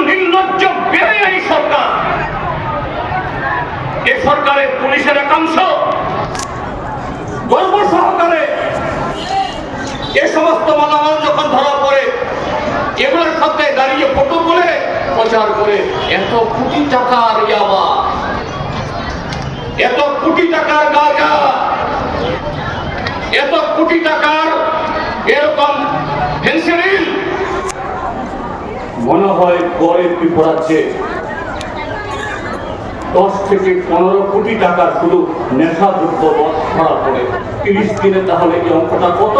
নির্লজ্জ বেআইনি সরকার। এ সরকারের পুলিশের একাংশ গর্ব সহকারে এ সমস্ত মালামাল যখন ধরা পড়ে এগুলোর সাথে দাঁড়িয়ে ফটো তুলে প্রচার করে এত কোটি টাকার ইয়াবা, এত কোটি টাকার গাঁজা, এত কোটি টাকার এরকম ফেন্সিডিল মনে হয় গড়ে পিঁপড়াচ্ছে 10 থেকে 15 কোটি টাকা শুধু নেশাযুক্ত ধরা পড়ে 30 দিনে, তাহলে এই অঙ্কটা কত?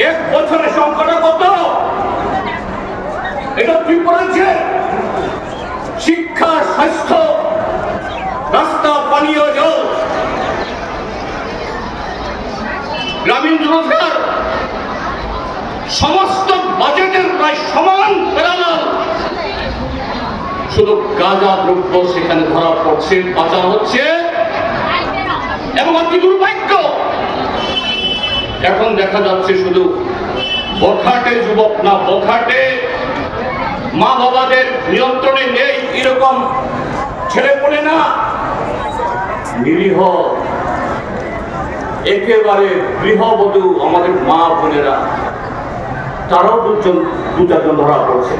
1 বছরে সংখ্যাটা কত? এটা কি করেছে? শিক্ষা, স্বাস্থ্য, রাস্তা, পানীয় জল, গ্রামীণ রোজগার সমস্ত বাজেটের প্রায় সমান ফেরালাম। শুধু গাঁজা দ্রব্য সেখানে ধরা পড়ছে, পাচার হচ্ছে এবং অতি দুর্ভাগ্য এখন দেখা যাচ্ছে শুধু বখাটে যুবক না, বখাটে মা বাবাদের নিয়ন্ত্রণে নেই এরকম ছেলে পড়ে না, নিরীহ একেবারে গৃহবধূ আমাদের মা বোনেরা, তারাও 2-4 জন ধরা পড়ছে।